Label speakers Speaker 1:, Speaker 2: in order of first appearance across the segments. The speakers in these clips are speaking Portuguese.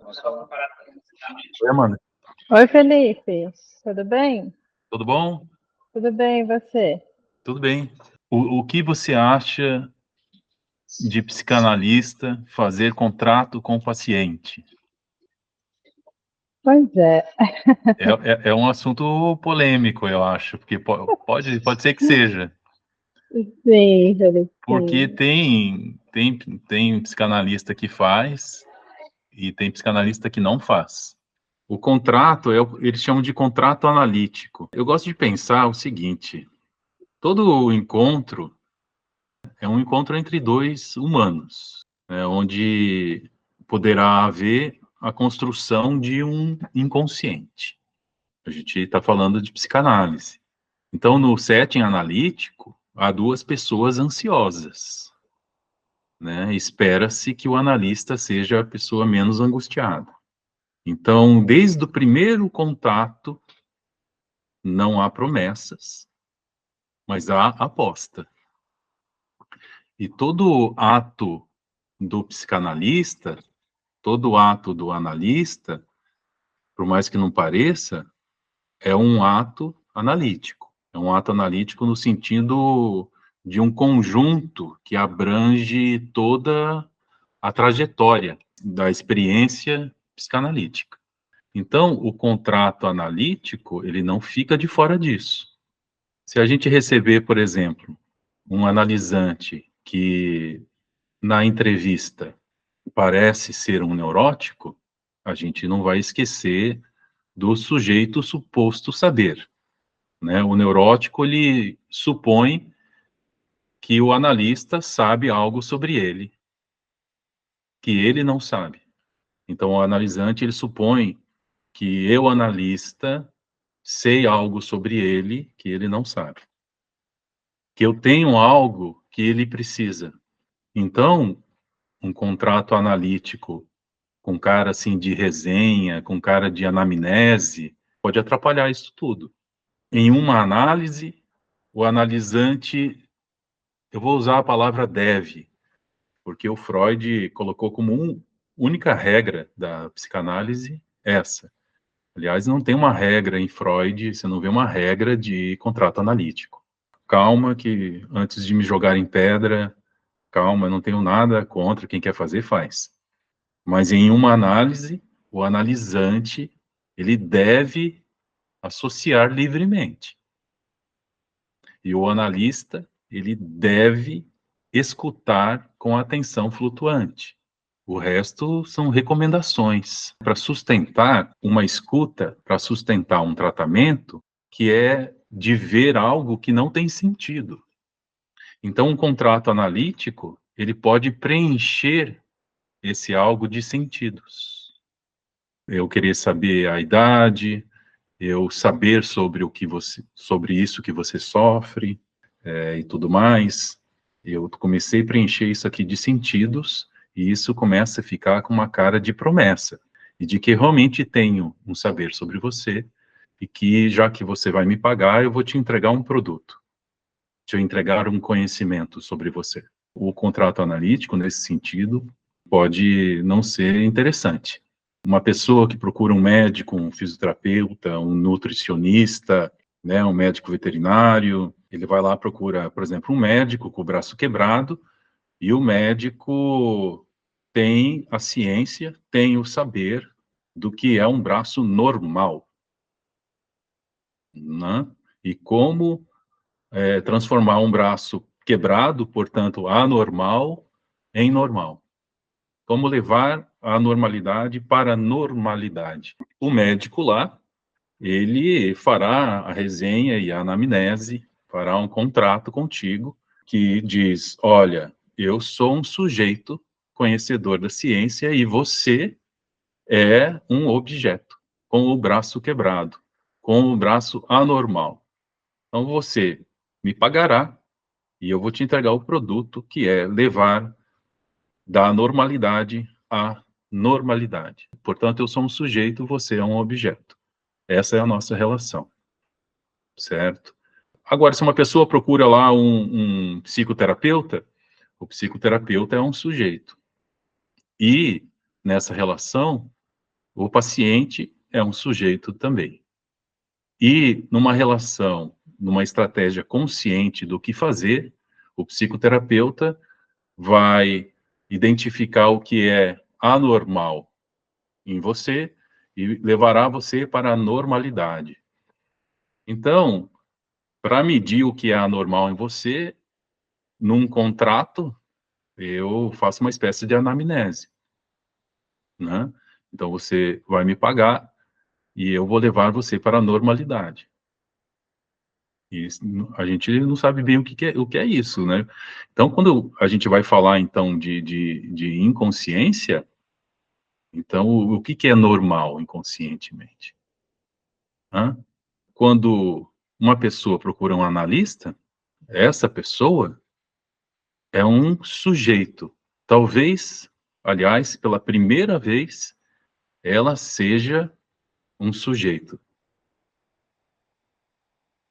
Speaker 1: Oi, Amanda.
Speaker 2: Oi, Felipe. Tudo bem?
Speaker 1: Tudo bom?
Speaker 2: Tudo bem, e você?
Speaker 1: Tudo bem. O que você acha de psicanalista fazer contrato com o paciente?
Speaker 2: Pois é.
Speaker 1: É um assunto polêmico, eu acho, porque pode ser que seja,
Speaker 2: Sim, Felipe,
Speaker 1: porque
Speaker 2: sim.
Speaker 1: tem psicanalista que faz e tem psicanalista que não faz. O contrato, eles chamam de contrato analítico. Eu gosto de pensar o seguinte: todo encontro é um encontro entre dois humanos, né, onde poderá haver a construção de um inconsciente. A gente está falando de psicanálise. Então, no setting analítico, há duas pessoas ansiosas, né? Espera-se que o analista seja a pessoa menos angustiada. Então, desde o primeiro contato, não há promessas, mas há aposta. E todo ato do psicanalista, todo ato do analista, por mais que não pareça, é um ato analítico. É um ato analítico no sentido de um conjunto que abrange toda a trajetória da experiência psicanalítica. Então, o contrato analítico, ele não fica de fora disso. Se a gente receber, por exemplo, um analisante que na entrevista parece ser um neurótico, a gente não vai esquecer do sujeito suposto saber, né? O neurótico, ele supõe que o analista sabe algo sobre ele, que ele não sabe. Então, o analisante, ele supõe que eu, analista, sei algo sobre ele que ele não sabe. Que eu tenho algo que ele precisa. Então, um contrato analítico com cara assim de resenha, com cara de anamnese, pode atrapalhar isso tudo. Em uma análise, o analisante, eu vou usar a palavra deve, porque o Freud colocou como única regra da psicanálise essa. Aliás, não tem uma regra em Freud, você não vê uma regra de contrato analítico. Calma que antes de me jogar em pedra, calma, eu não tenho nada contra quem quer fazer, faz. Mas em uma análise, o analisante, ele deve associar livremente. E o analista, ele deve escutar com atenção flutuante. O resto são recomendações para sustentar uma escuta, para sustentar um tratamento que é de ver algo que não tem sentido. Então, um contrato analítico, ele pode preencher esse algo de sentidos. Eu querer saber a idade, eu saber sobre sobre isso que você sofre, e tudo mais. Eu comecei a preencher isso aqui de sentidos, e isso começa a ficar com uma cara de promessa, e de que realmente tenho um saber sobre você, e que já que você vai me pagar, eu vou te entregar um produto, te entregar um conhecimento sobre você. O contrato analítico, nesse sentido, pode não ser interessante. Uma pessoa que procura um médico, um fisioterapeuta, um nutricionista, né, um médico veterinário, ele vai lá, procura, por exemplo, um médico com o braço quebrado, e o médico tem a ciência, tem o saber do que é um braço normal, né? E como transformar um braço quebrado, portanto, anormal, em normal. Como levar a normalidade para a normalidade. O médico lá, ele fará a resenha e a anamnese, fará um contrato contigo que diz: olha, eu sou um sujeito conhecedor da ciência e você é um objeto com o braço quebrado, com o braço anormal. Então você me pagará e eu vou te entregar o produto que é levar da normalidade à normalidade. Portanto, eu sou um sujeito, você é um objeto. Essa é a nossa relação, certo? Agora, se uma pessoa procura lá um psicoterapeuta, o psicoterapeuta é um sujeito. E, nessa relação, O paciente é um sujeito também. E numa relação, numa estratégia consciente do que fazer, o psicoterapeuta vai identificar o que é anormal em você e levará você para a normalidade. Então, para medir o que é anormal em você, num contrato, eu faço uma espécie de anamnese, né? Então, você vai me pagar e eu vou levar você para a normalidade. E a gente não sabe bem o que é isso, né? Então, quando a gente vai falar, então, de inconsciência, então, o que é normal inconscientemente? Hã? Quando uma pessoa procura um analista, essa pessoa é um sujeito. Talvez, aliás, pela primeira vez, ela seja um sujeito.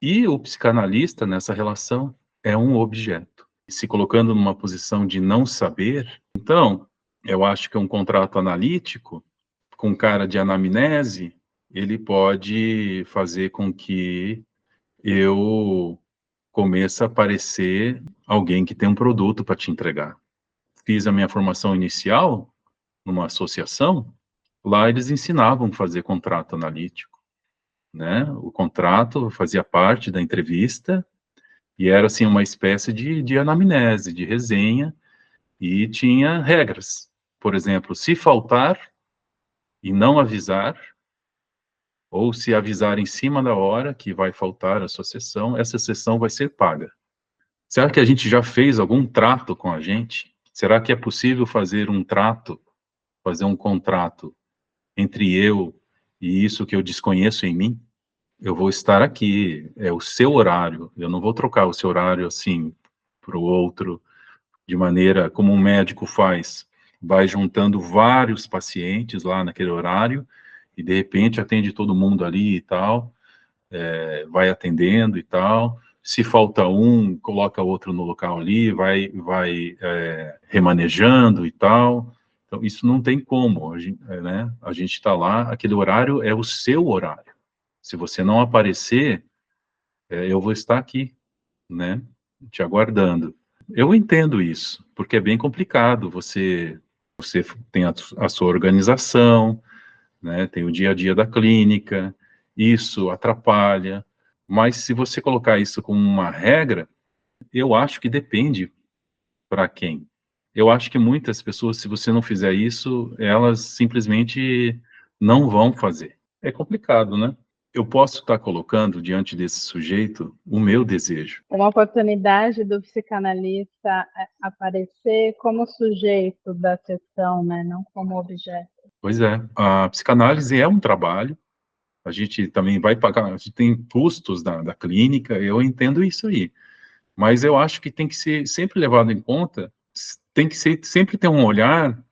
Speaker 1: E o psicanalista, nessa relação, é um objeto. Se colocando numa posição de não saber, então, eu acho que um contrato analítico, com cara de anamnese, ele pode fazer com que eu comece a parecer alguém que tem um produto para te entregar. Fiz a minha formação inicial numa associação, lá eles ensinavam a fazer contrato analítico, né? O contrato fazia parte da entrevista e era assim uma espécie de anamnese, de resenha, e tinha regras. Por exemplo, se faltar e não avisar, ou se avisar em cima da hora que vai faltar a sua sessão, essa sessão vai ser paga. Será que a gente já fez algum trato com a gente? Será que é possível fazer um trato, fazer um contrato entre eu e isso que eu desconheço em mim? Eu vou estar aqui, é o seu horário, eu não vou trocar o seu horário assim para o outro, de maneira como um médico faz, vai juntando vários pacientes lá naquele horário, e de repente atende todo mundo ali e tal, vai atendendo e tal, se falta um, coloca outro no local ali, vai remanejando e tal. Então, isso não tem como, né? A gente está lá, aquele horário é o seu horário. Se você não aparecer, eu vou estar aqui, né? Te aguardando. Eu entendo isso, porque é bem complicado. Você tem a sua organização, né? Tem o dia a dia da clínica, isso atrapalha. Mas se você colocar isso como uma regra, eu acho que depende para quem. Eu acho que muitas pessoas, se você não fizer isso, elas simplesmente não vão fazer. É complicado, né? Eu posso estar colocando diante desse sujeito o meu desejo.
Speaker 2: Uma oportunidade do psicanalista aparecer como sujeito da sessão, né? Não como objeto.
Speaker 1: Pois é, a psicanálise é um trabalho, a gente também vai pagar, a gente tem custos da clínica, eu entendo isso aí, mas eu acho que tem que ser sempre levado em conta, tem que ser, sempre ter um olhar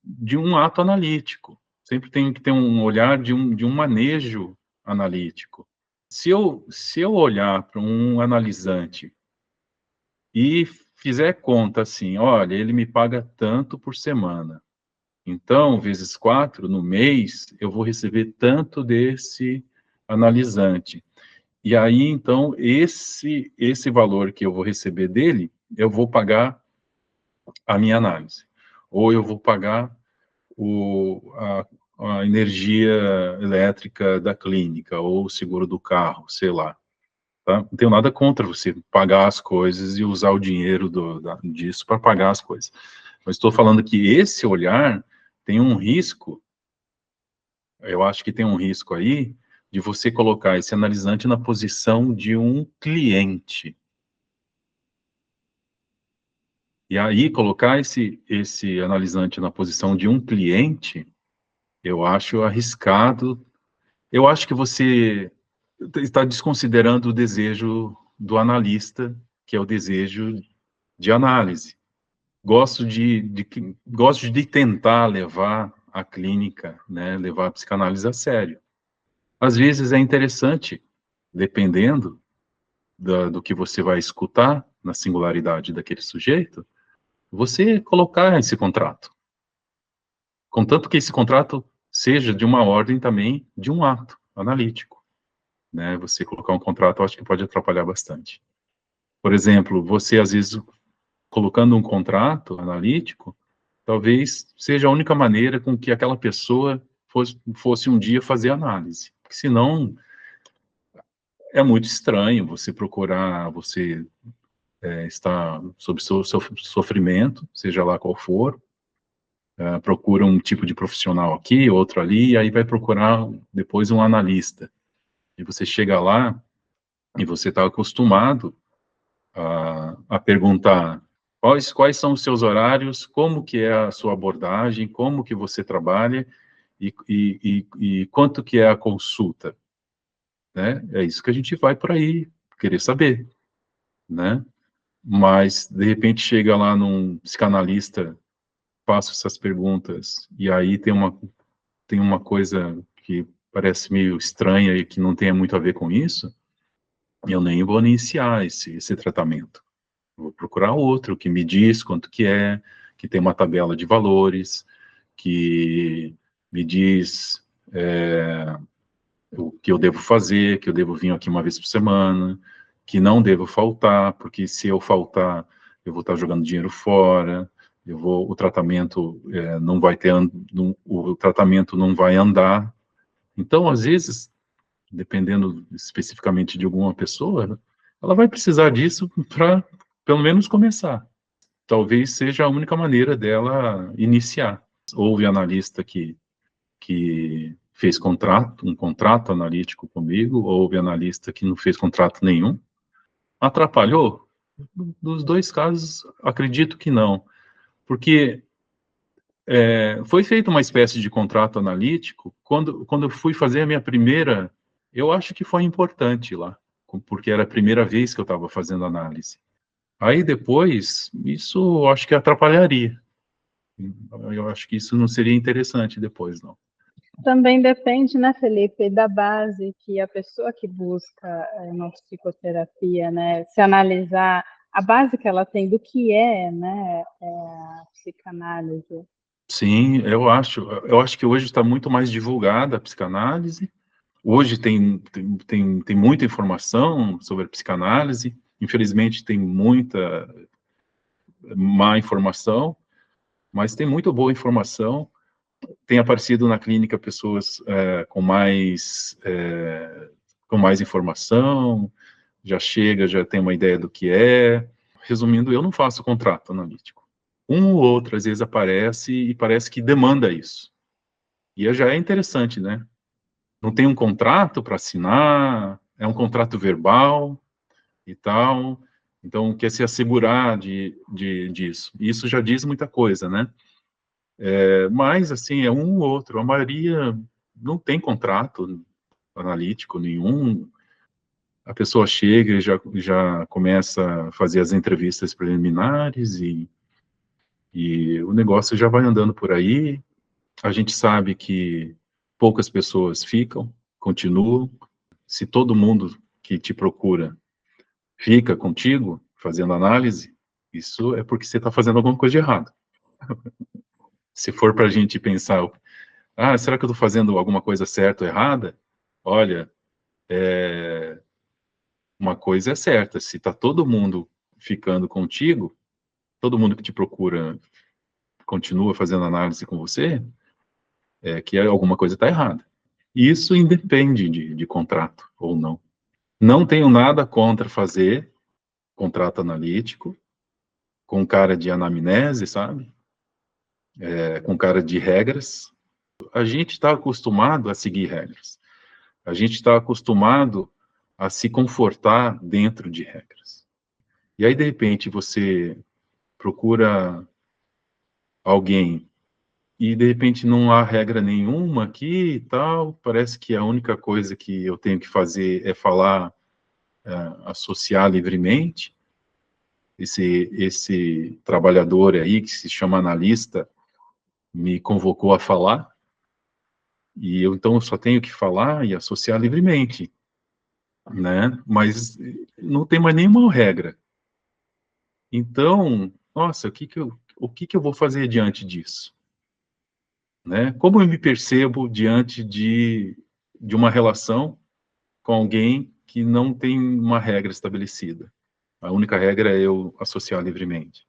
Speaker 1: de um ato analítico, sempre tem que ter um olhar de um manejo analítico. Se eu olhar para um analisante e fizer conta assim, olha, ele me paga tanto por semana, então, vezes 4, no mês, eu vou receber tanto desse analisante. E aí, então, esse valor que eu vou receber dele, eu vou pagar a minha análise. Ou eu vou pagar a energia elétrica da clínica, ou o seguro do carro, sei lá. Tá? Não tenho nada contra você pagar as coisas e usar o dinheiro disso para pagar as coisas. Mas estou falando que esse olhar tem um risco, eu acho que tem um risco aí, de você colocar esse analisante na posição de um cliente. E aí, colocar esse analisante na posição de um cliente, eu acho arriscado. Eu acho que você está desconsiderando o desejo do analista, que é o desejo de análise. Gosto de tentar levar a clínica, né, levar a psicanálise a sério. Às vezes é interessante, dependendo do que você vai escutar na singularidade daquele sujeito, você colocar esse contrato. Contanto que esse contrato seja de uma ordem também de um ato analítico, né? Você colocar um contrato, eu acho que pode atrapalhar bastante. Por exemplo, você, às vezes, colocando um contrato analítico, talvez seja a única maneira com que aquela pessoa fosse um dia fazer análise. Porque senão é muito estranho você procurar, você está sob sofrimento, seja lá qual for, procura um tipo de profissional aqui, outro ali, e aí vai procurar depois um analista. E você chega lá e você está acostumado a perguntar quais são os seus horários, como que é a sua abordagem, como que você trabalha e quanto que é a consulta, né? É isso que a gente vai por aí querer saber, né? Mas, de repente, chega lá num psicanalista, faço essas perguntas, e aí tem uma coisa que parece meio estranha e que não tem muito a ver com isso, eu nem vou iniciar esse tratamento. Vou procurar outro que me diz quanto que tem uma tabela de valores, que me diz o que eu devo fazer, que eu devo vir aqui uma vez por semana, que não devo faltar, porque se eu faltar, eu vou estar jogando dinheiro fora, o tratamento não vai ter, o tratamento não vai andar. Então, às vezes, dependendo especificamente de alguma pessoa, né, ela vai precisar disso para, pelo menos, começar. Talvez seja a única maneira dela iniciar. Houve analista que fez um contrato analítico comigo, houve analista que não fez contrato nenhum. Atrapalhou? Nos dois casos, acredito que não, porque foi feita uma espécie de contrato analítico. Quando eu fui fazer a minha primeira, eu acho que foi importante lá, porque era a primeira vez que eu estava fazendo análise. Aí depois, isso eu acho que atrapalharia. Eu acho que isso não seria interessante depois, não.
Speaker 2: Também depende, né, Felipe, da base que a pessoa que busca uma psicoterapia, né, se analisar a base que ela tem do que é, né, a psicanálise.
Speaker 1: Sim, eu acho que hoje está muito mais divulgada a psicanálise. Hoje tem muita informação sobre a psicanálise. Infelizmente, tem muita má informação, mas tem muita boa informação. Tem aparecido na clínica pessoas com mais informação, já tem uma ideia do que é. Resumindo, eu não faço contrato analítico. Um ou outro, às vezes, aparece e parece que demanda isso. E já é interessante, né? Não tem um contrato para assinar, é um contrato verbal e tal. Então, quer se assegurar disso. E isso já diz muita coisa, né? Mas, assim, é um ou outro. A maioria não tem contrato analítico nenhum. A pessoa chega e já começa a fazer as entrevistas preliminares e o negócio já vai andando por aí. A gente sabe que poucas pessoas ficam, continuam. Se todo mundo que te procura fica contigo, fazendo análise, isso é porque você está fazendo alguma coisa de errado. Se for para a gente pensar, será que eu estou fazendo alguma coisa certa ou errada? Olha, uma coisa é certa, se está todo mundo ficando contigo, todo mundo que te procura continua fazendo análise com você, é que alguma coisa está errada. Isso independe de contrato ou não. Não tenho nada contra fazer contrato analítico com cara de anamnese, sabe? Com cara de regras. A gente está acostumado a seguir regras. A gente está acostumado a se confortar dentro de regras. E aí, de repente, você procura alguém e, de repente, não há regra nenhuma aqui e tal, parece que a única coisa que eu tenho que fazer é falar, associar livremente. Esse trabalhador aí, que se chama analista, me convocou a falar, e então eu só tenho que falar e associar livremente, né? Mas não tem mais nenhuma regra. Então, nossa, o que que eu vou fazer diante disso? né? Como eu me percebo diante de uma relação com alguém que não tem uma regra estabelecida? A única regra é eu associar livremente.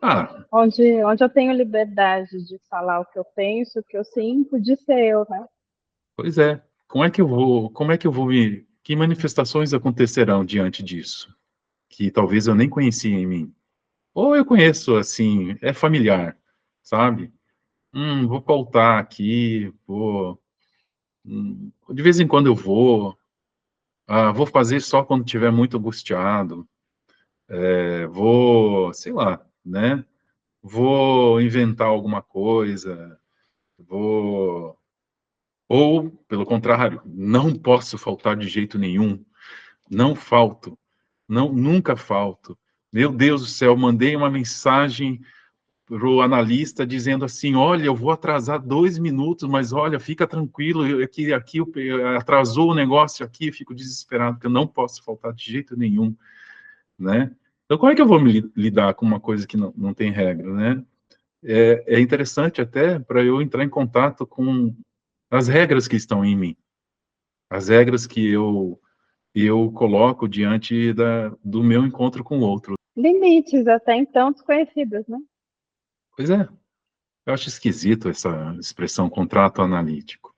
Speaker 1: Ah,
Speaker 2: Onde eu tenho liberdade de falar o que eu penso, o que eu sinto, de ser eu, né?
Speaker 1: pois é. Como é que eu vou que manifestações acontecerão diante disso? Que talvez eu nem conhecia em mim. Ou eu conheço, assim, é familiar, sabe? Vou pautar aqui, de vez em quando eu vou fazer só quando estiver muito angustiado, sei lá, né? Vou inventar alguma coisa, vou... Ou, pelo contrário, não posso faltar de jeito nenhum, não falto, não, nunca falto. Meu Deus do céu, mandei uma mensagem para o analista dizendo assim, olha, eu vou atrasar 2 minutos, mas olha, fica tranquilo, atrasou o negócio aqui, eu fico desesperado, porque eu não posso faltar de jeito nenhum, né? Então, como é que eu vou lidar com uma coisa que não tem regra, né? É interessante até para eu entrar em contato com as regras que estão em mim, as regras que eu coloco diante do meu encontro com o outro.
Speaker 2: Limites até então desconhecidos, né?
Speaker 1: Pois é, eu acho esquisito essa expressão contrato analítico.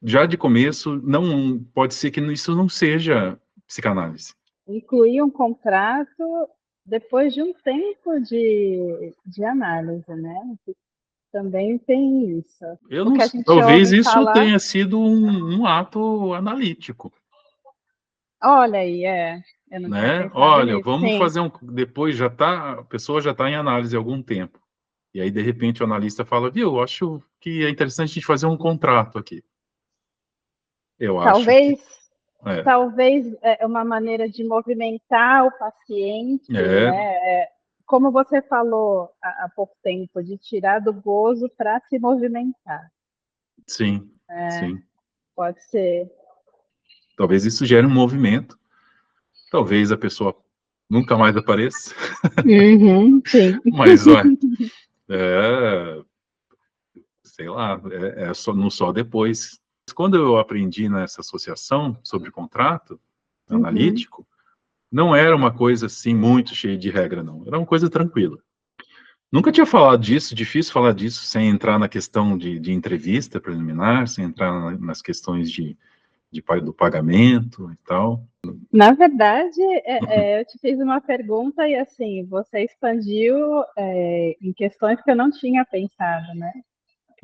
Speaker 1: Já de começo, não pode ser que isso não seja psicanálise.
Speaker 2: Incluir um contrato depois de um tempo de análise, né? Também tem isso.
Speaker 1: Eu não,
Speaker 2: Porque a gente
Speaker 1: talvez
Speaker 2: ouve
Speaker 1: isso
Speaker 2: falar,
Speaker 1: tenha sido um ato analítico,
Speaker 2: olha aí, eu não tinha
Speaker 1: né?
Speaker 2: pensado
Speaker 1: Olha,
Speaker 2: nisso.
Speaker 1: vamos
Speaker 2: Sim,
Speaker 1: fazer depois a pessoa já está em análise há algum tempo. E aí, de repente, o analista fala, viu, acho que é interessante a gente fazer um contrato aqui. Eu acho que
Speaker 2: talvez,
Speaker 1: é.
Speaker 2: talvez é uma maneira de movimentar o paciente,
Speaker 1: É,
Speaker 2: né? Como você falou há pouco tempo, de tirar do gozo para se movimentar.
Speaker 1: sim, sim.
Speaker 2: Pode ser.
Speaker 1: Talvez isso gere um movimento. Talvez a pessoa nunca mais apareça.
Speaker 2: Uhum, sim.
Speaker 1: Mas, olha, é, sei lá, só depois. Quando eu aprendi nessa associação sobre contrato
Speaker 2: Uhum.
Speaker 1: analítico, não era uma coisa assim muito cheia de regra, não. Era uma coisa tranquila. Nunca tinha falado disso, difícil falar disso sem entrar na questão de entrevista preliminar, sem entrar nas questões do pagamento e tal.
Speaker 2: Na verdade, eu te fiz uma pergunta e assim, você expandiu em questões que eu não tinha pensado, né?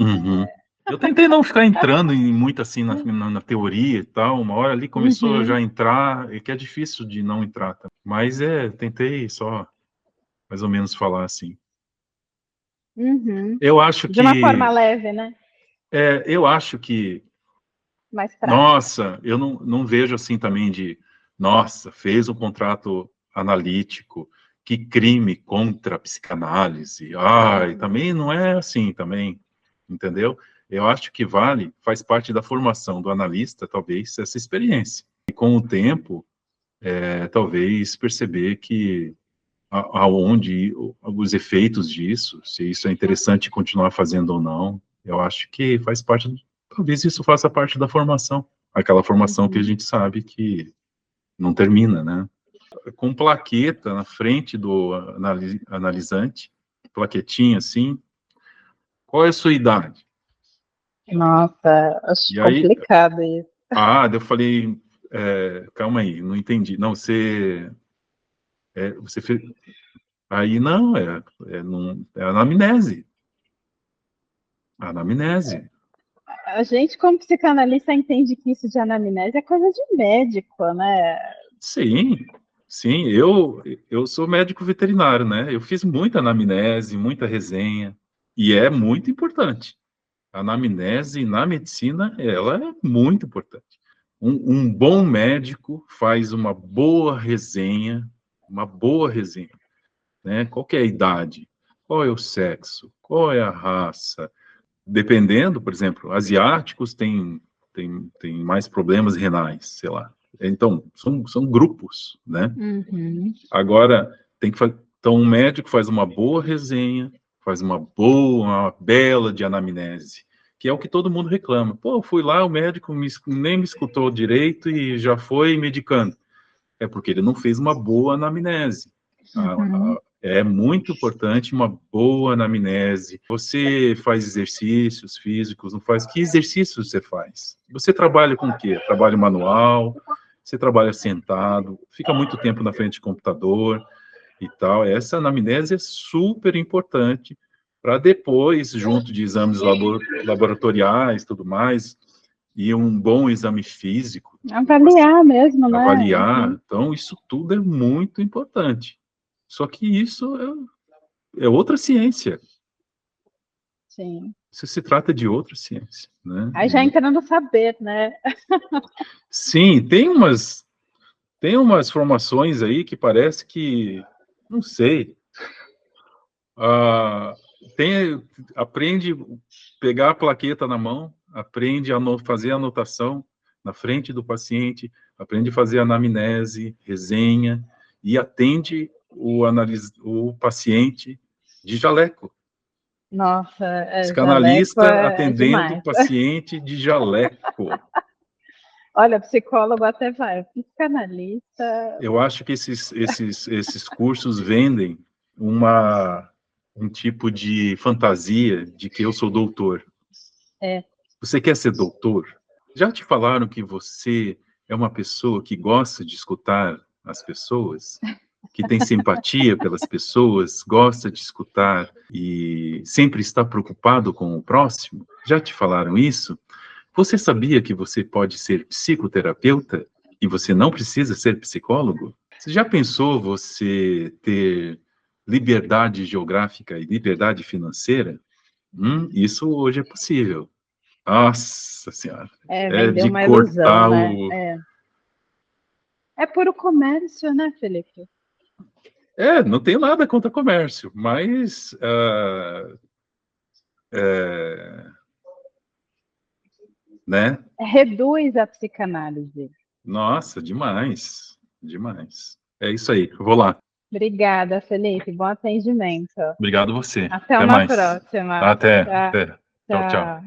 Speaker 1: Uhum. Eu tentei não ficar entrando em muito assim na teoria e tal. Uma hora ali começou já
Speaker 2: Uhum,
Speaker 1: a entrar, e que é difícil de não entrar. Mas tentei só mais ou menos falar assim.
Speaker 2: uhum.
Speaker 1: Eu acho
Speaker 2: De uma forma
Speaker 1: que,
Speaker 2: leve, né?
Speaker 1: eu acho que,
Speaker 2: Mais prática.
Speaker 1: nossa, eu não vejo assim também nossa, fez um contrato analítico, que crime contra a psicanálise. Ai, também não é assim também, entendeu? Eu acho que faz parte da formação do analista, talvez, essa experiência. E com o tempo, talvez perceber que aonde os efeitos disso, se isso é interessante continuar fazendo ou não, eu acho que faz parte, talvez isso faça parte da formação, aquela formação que a
Speaker 2: Uhum.
Speaker 1: gente sabe que não termina, né? Com plaqueta na frente do analisante, plaquetinha assim, qual é a sua idade?
Speaker 2: Nossa, acho
Speaker 1: E aí,
Speaker 2: complicado isso.
Speaker 1: daí eu falei, calma aí, não entendi. Não, você fez, aí não, não, é anamnese. Anamnese.
Speaker 2: A gente, como psicanalista, entende que isso de anamnese é coisa de médico, né?
Speaker 1: Sim, sim, eu sou médico veterinário, né? Eu fiz muita anamnese, muita resenha, e é muito importante. A anamnese na medicina, ela é muito importante. Um bom médico faz uma boa resenha, né? Qual que é a idade? Qual é o sexo? Qual é a raça? Dependendo, por exemplo, asiáticos têm mais problemas renais, sei lá. Então, são grupos, né?
Speaker 2: Uhum.
Speaker 1: Agora, então, um médico faz uma boa resenha, faz uma boa, uma bela de anamnese, que é o que todo mundo reclama. Pô, eu fui lá, o médico nem me escutou direito e já foi medicando. É porque ele não fez uma boa anamnese. É muito importante uma boa anamnese. Você faz exercícios físicos, não faz? Que exercícios você faz? Você trabalha com o quê? Trabalho manual, você trabalha sentado, fica muito tempo na frente do computador e tal. Essa anamnese é super importante para depois, junto de exames laboratoriais e tudo mais, e um bom exame físico.
Speaker 2: Avaliar mesmo, né?
Speaker 1: Avaliar. Então, isso tudo é muito importante. Só que isso é outra ciência.
Speaker 2: Sim.
Speaker 1: Isso se trata de outra ciência, né?
Speaker 2: Aí já entra no saber, né?
Speaker 1: Sim, tem umas formações aí que parece que, não sei, aprende pegar a plaqueta na mão, aprende a fazer a anotação na frente do paciente, aprende a fazer anamnese, resenha, e atende o paciente de jaleco.
Speaker 2: Nossa, jaleco
Speaker 1: Psicanalista
Speaker 2: é
Speaker 1: atendendo o
Speaker 2: demais.
Speaker 1: paciente de jaleco.
Speaker 2: Olha, psicólogo até vai, psicanalista.
Speaker 1: Eu acho que esses cursos vendem um tipo de fantasia de que eu sou doutor.
Speaker 2: É.
Speaker 1: Você quer ser doutor? Já te falaram que você é uma pessoa que gosta de escutar as pessoas? Que tem simpatia pelas pessoas, gosta de escutar e sempre está preocupado com o próximo? Já te falaram isso? Você sabia que você pode ser psicoterapeuta e você não precisa ser psicólogo? Você já pensou você ter liberdade geográfica e liberdade financeira? Isso hoje é possível. Nossa Senhora, é
Speaker 2: Vendeu
Speaker 1: de
Speaker 2: uma ilusão,
Speaker 1: cortar
Speaker 2: né?
Speaker 1: o...
Speaker 2: É puro comércio, né, Felipe?
Speaker 1: Não tenho nada contra comércio, mas... né?
Speaker 2: Reduz a psicanálise.
Speaker 1: Nossa, demais, demais. É isso aí, eu vou lá.
Speaker 2: Obrigada, Felipe. Bom atendimento.
Speaker 1: Obrigado você.
Speaker 2: Até
Speaker 1: Até
Speaker 2: uma
Speaker 1: mais.
Speaker 2: próxima.
Speaker 1: Até,
Speaker 2: Tchau.
Speaker 1: até. Tchau, tchau.
Speaker 2: Tchau.